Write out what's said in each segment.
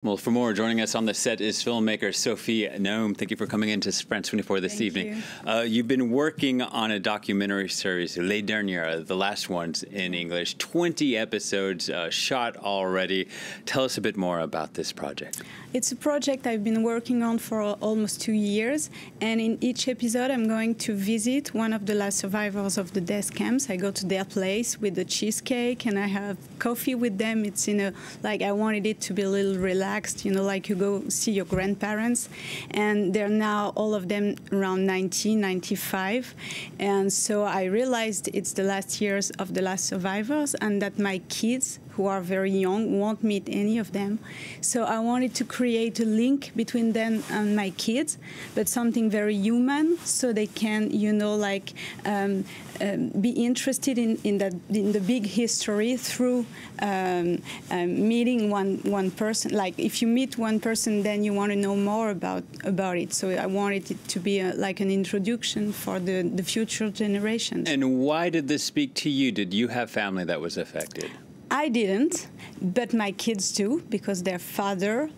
Well, for more, joining us on the set is filmmaker Sophie NAHUM. Thank you for coming into France 24 this evening. You've been working on a documentary series, Les Derniers, the last ones in English. 20 episodes shot already. Tell us a bit more about this project. It's a project I've been working on for almost 2 years, and in each episode I'm going to visit one of the last survivors of the death camps. I go to their place with the cheesecake and I have coffee with them. It's I wanted it to be a little relaxed, like you go see your grandparents, and they're now all of them around 90, 95, and so I realized it's the last years of the last survivors and that my kids, who are very young, won't meet any of them. So I wanted to create a link between them and my kids, but something very human, so they can, be interested in the big history through meeting one person. Like if you meet one person, then you want to know more about it. So I wanted it to be like an introduction for the future generations. And why did this speak to you? Did you have family that was affected? I didn't, but my kids do, because their father's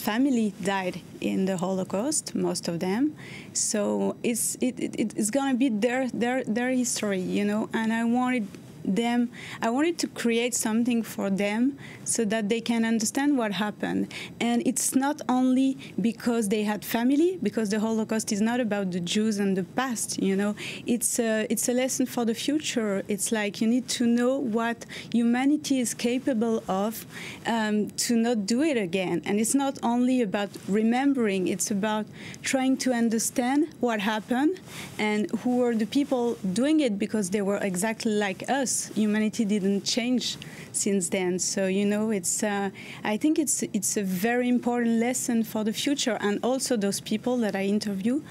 family died in the Holocaust, most of them. So it's going to be their history, and I wanted to create something for them so that they can understand what happened. And it's not only because they had family, because the Holocaust is not about the Jews and the past, It's a lesson for the future. It's like you need to know what humanity is capable of to not do it again. And it's not only about remembering, it's about trying to understand what happened and who were the people doing it, because they were exactly like us. Humanity didn't change since then. So, I think it's a very important lesson for the future. And also those people that I interviewed,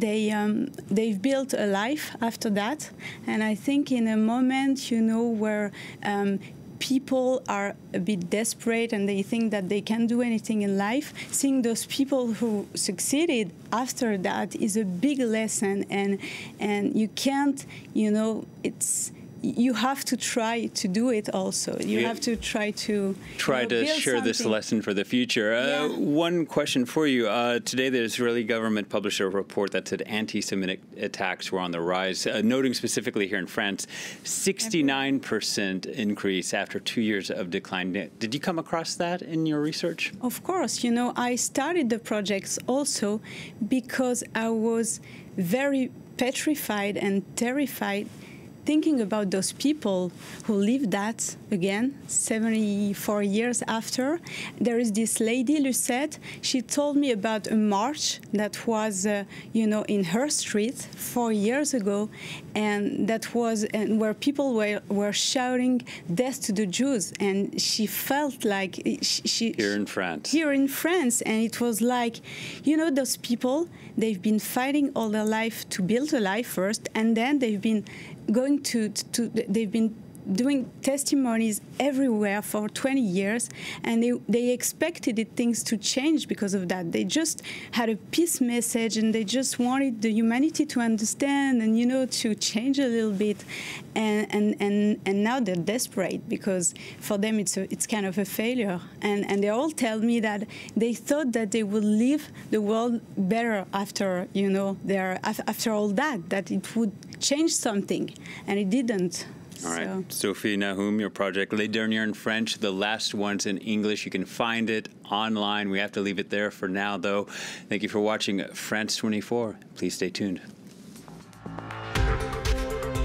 they've built a life after that. And I think in a moment, where people are a bit desperate and they think that they can do anything in life, seeing those people who succeeded after that is a big lesson. And you can't, you have to try to do it also. You have to try to share this lesson for the future. One question for you. Today the Israeli government published a report that said anti-Semitic attacks were on the rise, noting specifically here in France, 69% increase after 2 years of decline. Did you come across that in your research? Of course. I started the projects also because I was very petrified and terrified thinking about those people who lived that again 74 years after. There is this lady, Lucette, she told me about a march that was, in her street 4 years ago, and that was where people were shouting death to the Jews, and she felt like here in France. Here in France, and it was like, those people, they've been fighting all their life to build a life first, and then they've been they've been doing testimonies everywhere for 20 years, and they expected things to change because of that. They just had a peace message, and they just wanted the humanity to understand and, to change a little bit. And now they're desperate because for them it's kind of a failure. And they all tell me that they thought that they would leave the world better after, after all that it would change something, and it didn't. All right. Sophie NAHUM, your project, Les Derniers in French, the last ones in English. You can find it online. We have to leave it there for now, though. Thank you for watching France 24. Please stay tuned.